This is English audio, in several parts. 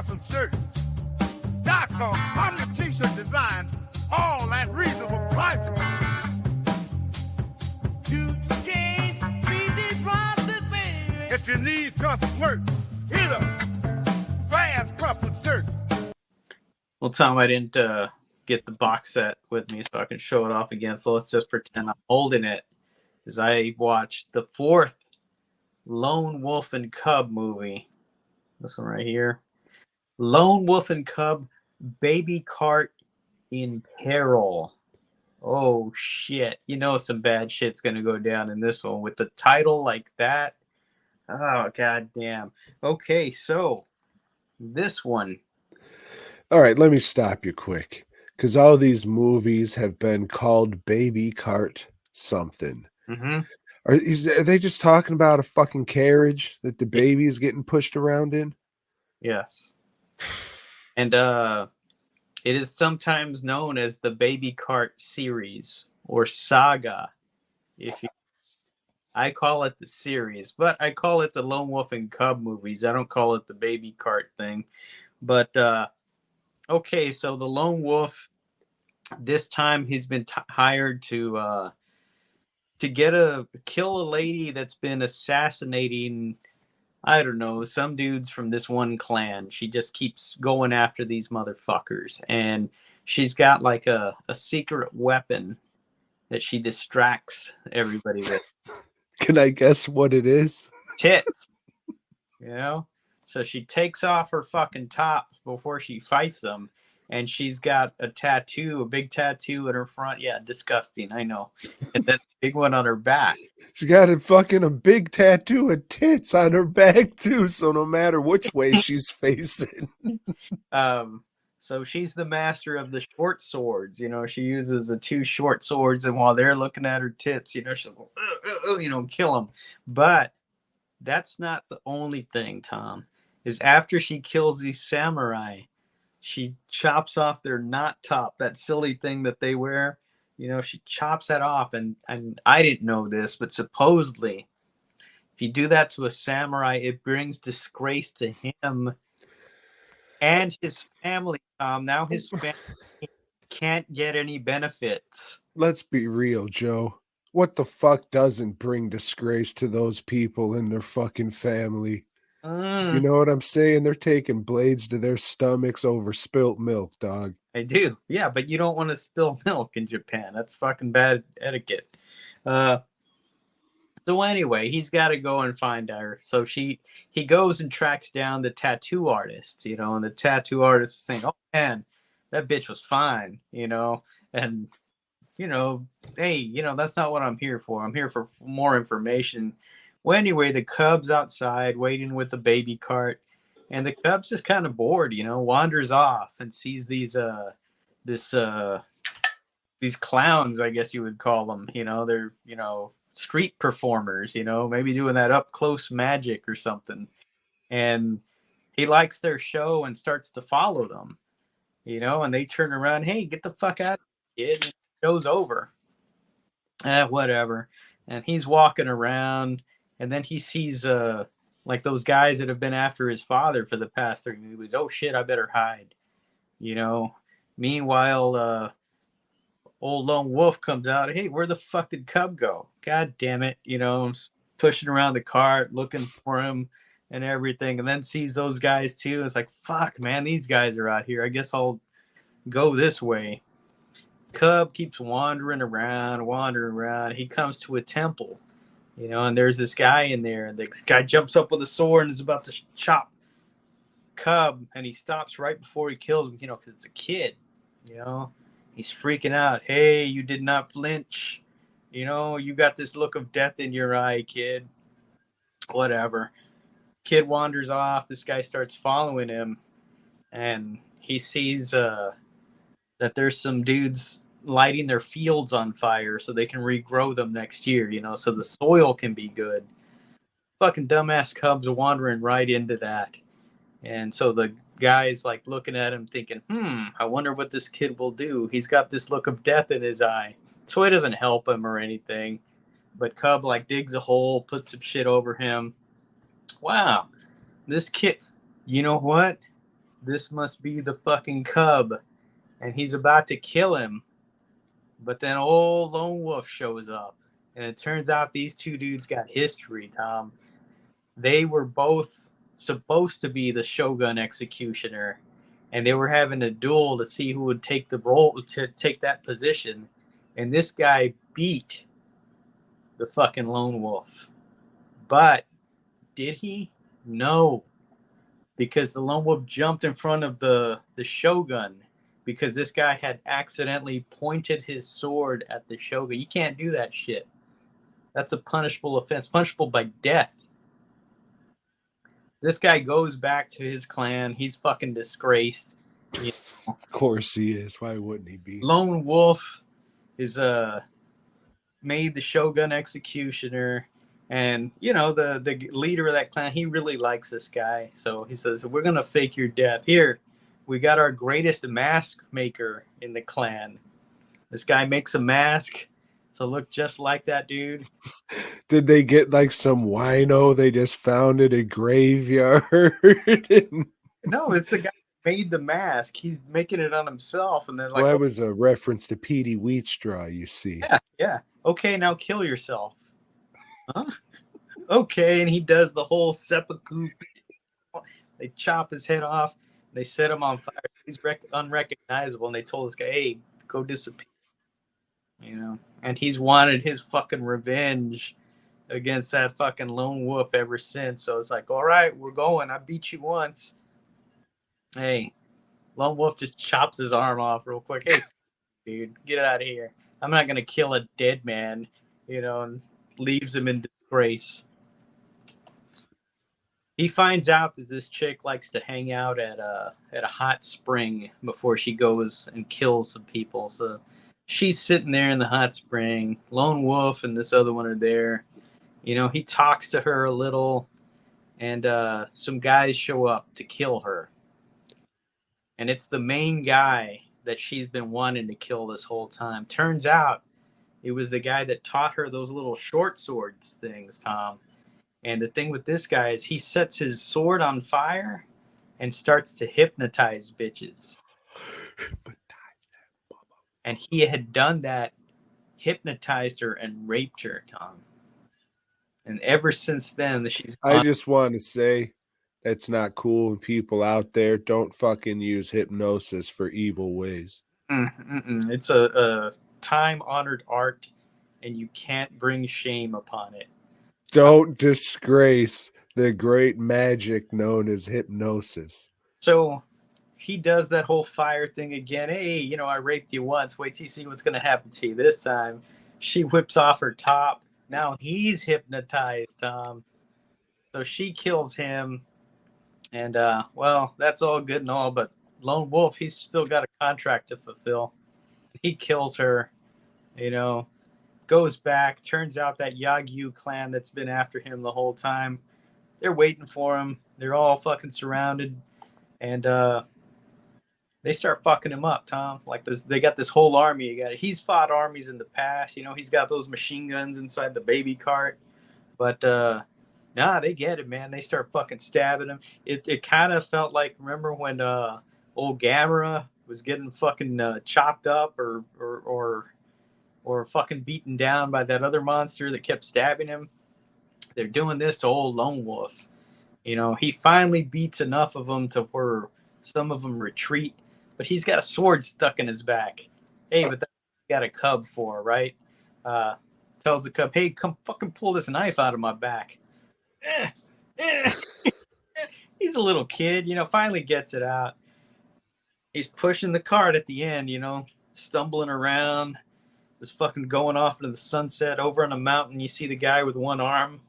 custom shirts. .com t-shirt designs, all at reasonable prices. You can't beat these prices, baby. If you need custom work, hit up Fast Custom Shirts. Well, Tom, I didn't get the box set with me so I can show it off again. So let's just pretend I'm holding it as I watched the 4th Lone Wolf and Cub movie. This one right here. Lone Wolf and Cub, Baby Cart in Peril. Oh, shit. You know some bad shit's going to go down in this one with the title like that. Oh, goddamn. Okay, so this one. All right, let me stop you quick. Because all these movies have been called Baby Cart something. Mm-hmm. Are they just talking about a fucking carriage that the baby is getting pushed around in? Yes. And it is sometimes known as the Baby Cart series or saga. I call it the series, but I call it the Lone Wolf and Cub movies. I don't call it the Baby Cart thing. But okay, so the Lone Wolf, this time he's been hired to kill a lady that's been assassinating, I don't know, some dudes from this one clan. She just keeps going after these motherfuckers. And she's got like a secret weapon that she distracts everybody with. Can I guess what it is? Tits. You know? So she takes off her fucking top before she fights them. And she's got a big tattoo in her front. Yeah, disgusting, I know. And then a big one on her back. She got a big tattoo of tits on her back too, so no matter which way she's facing. So she's the master of the short swords. You know, she uses the 2 short swords, and while they're looking at her tits, you know, she'll go, kill them. But that's not the only thing, Tom. Is after she kills these samurai, she chops off their knot top, that silly thing that they wear. You know, she chops that off. And I didn't know this, but supposedly, if you do that to a samurai, it brings disgrace to him and his family. Now his family can't get any benefits. Let's be real, Joe. What the fuck doesn't bring disgrace to those people and their fucking family? You know what I'm saying? They're taking blades to their stomachs over spilt milk, dog. I do. Yeah, but you don't want to spill milk in Japan. That's fucking bad etiquette. So anyway, he's got to go and find her. So he goes and tracks down the tattoo artist, you know, and the tattoo artist is saying, oh, man, that bitch was fine, you know, and, you know, hey, you know, that's not what I'm here for. I'm here for more information. Well, anyway, the Cub's outside waiting with the baby cart, and the Cub's just kind of bored, you know, wanders off and sees these clowns, I guess you would call them. You know, they're, you know, street performers, you know, maybe doing that up close magic or something. And he likes their show and starts to follow them, you know, and they turn around, hey, get the fuck out of here, kid. And the show's over. Whatever. And he's walking around. And then he sees like those guys that have been after his father for the past 3 movies. Oh shit, I better hide. You know. Meanwhile, old Lone Wolf comes out. Hey, where the fuck did Cub go? God damn it. You know, pushing around the cart, looking for him and everything. And then sees those guys too. It's like, fuck, man, these guys are out here. I guess I'll go this way. Cub keeps wandering around. He comes to a temple. You know, and there's this guy in there, and the guy jumps up with a sword and is about to chop Cub, and he stops right before he kills him, you know, because it's a kid, you know. He's freaking out. Hey, you did not flinch. You know, you got this look of death in your eye, kid. Whatever. Kid wanders off. This guy starts following him, and he sees that there's some dudes lighting their fields on fire so they can regrow them next year, you know, so the soil can be good. Fucking dumbass Cubs are wandering right into that. And so the guy's like looking at him thinking, I wonder what this kid will do. He's got this look of death in his eye. So it doesn't help him or anything. But Cub like digs a hole, puts some shit over him. Wow. This kid, you know what? this must be the fucking cub. And he's about to kill him. But then old Lone Wolf shows up. And it turns out these two dudes got history, Tom. They were both supposed to be the Shogun executioner. And they were having a duel to see who would take the role to take that position. And this guy beat the fucking Lone Wolf. But did he? No. Because the Lone Wolf jumped in front of the Shogun because this guy had accidentally pointed his sword at the Shogun. You can't do that shit. That's a punishable offense, punishable by death. This guy goes back to his clan. He's fucking disgraced. You know? Of course he is. Why wouldn't he be? Lone Wolf is made the Shogun executioner. And, you know, the leader of that clan, he really likes this guy. So he says, we're going to fake your death. Here, we got our greatest mask maker in the clan. This guy makes a mask to look just like that dude. Did they get like some wino they just found in a graveyard? No, it's the guy who made the mask. He's making it on himself. And they're like, well, that was a reference to Petey Wheatstraw, you see. Yeah. Okay, now kill yourself. Huh? Okay, and he does the whole seppuku. They chop his head off. They set him on fire. He's unrecognizable, and they told this guy, "Hey, go disappear." You know, and he's wanted his fucking revenge against that fucking Lone Wolf ever since. So it's like, all right, we're going. I beat you once. Hey, Lone Wolf just chops his arm off real quick. Hey, dude, get out of here. I'm not gonna kill a dead man, you know, and leaves him in disgrace. He finds out that this chick likes to hang out at a hot spring before she goes and kills some people. So she's sitting there in the hot spring. Lone Wolf and this other one are there. You know, he talks to her a little, and some guys show up to kill her. And it's the main guy that she's been wanting to kill this whole time. Turns out it was the guy that taught her those little short swords things, Tom. And the thing with this guy is he sets his sword on fire and starts to hypnotize bitches. And he had done that, hypnotized her and raped her, Tom. And ever since then, she's gone. I just want to say that's not cool. And people out there, don't fucking use hypnosis for evil ways. It's a time-honored art, and you can't bring shame upon it. Don't disgrace the great magic known as hypnosis. So he does that whole fire thing again. Hey, you know, I raped you once. Wait till you see what's going to happen to you this time. She whips off her top. Now he's hypnotized, Tom. So she kills him. And, well, that's all good and all, but Lone Wolf, he's still got a contract to fulfill. He kills her, you know, goes back. Turns out that Yagyu clan that's been after him the whole time, they're waiting for him. They're all fucking surrounded. And they start fucking him up, Tom. Like this, they got this whole army. He's fought armies in the past. You know, he's got those machine guns inside the baby cart. But nah, they get it, man. They start fucking stabbing him. It kind of felt like, remember when old Gamera was getting fucking chopped up or fucking beaten down by that other monster that kept stabbing him? They're doing this to old Lone Wolf. You know, he finally beats enough of them to where some of them retreat, but he's got a sword stuck in his back. Hey, but that's what you got a cub for, right? Tells the cub, hey, come fucking pull this knife out of my back. He's a little kid, you know, finally gets it out. He's pushing the cart at the end, you know, stumbling around, just fucking going off into the sunset. Over on a mountain, you see the guy with one arm.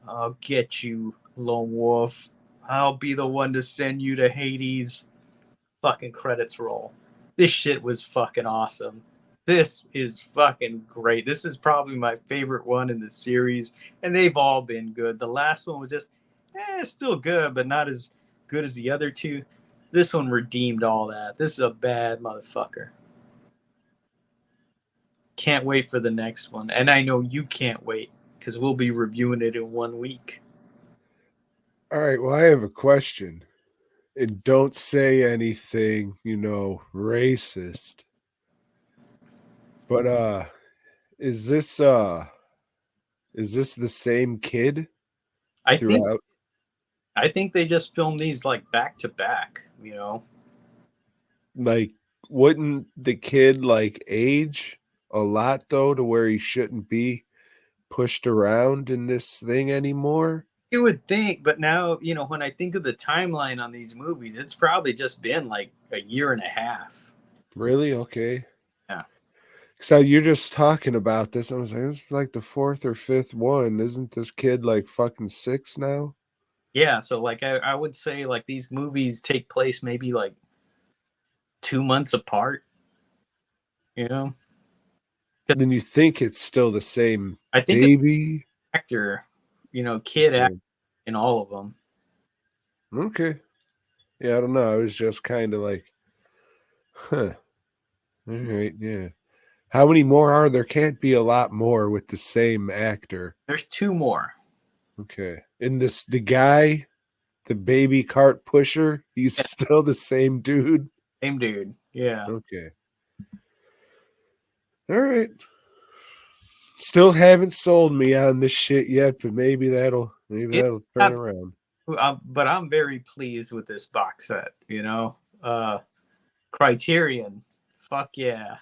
I'll get you, Lone Wolf. I'll be the one to send you to Hades. Fucking credits roll. This shit was fucking awesome. This is fucking great. This is probably my favorite one in the series, and they've all been good. The last one was just, still good, but not as good as the other two. This one redeemed all that. This is a bad motherfucker. Can't wait for the next one, and I know you can't wait because we'll be reviewing it in 1 week. All right, well, I have a question. And don't say anything, racist. But is this the same kid I think throughout? I think they just filmed these like back to back, Like, wouldn't the kid like age a lot though to where he shouldn't be pushed around in this thing anymore? You would think, but now, when I think of the timeline on these movies, it's probably just been like a year and a half. Really? Okay. Yeah. So you're just talking about this. I was like, it's like the fourth or fifth one. Isn't this kid like fucking 6 now? Yeah, so like I would say like these movies take place maybe like 2 months apart, you know? Then you think it's still the same I think it's baby? actor, kid actor Okay. in all of them. Okay. Yeah, I don't know. I was just kind of like, huh. All right, yeah. How many more are there? Can't be a lot more with the same actor. There's 2 more. Okay. And the guy, the baby cart pusher, he's Yeah, still the same dude. same dude. Yeah. Okay. All right. Still haven't sold me on this shit yet, but maybe that'll Yeah, turn around. but I'm very pleased with this box set, Criterion. Fuck yeah.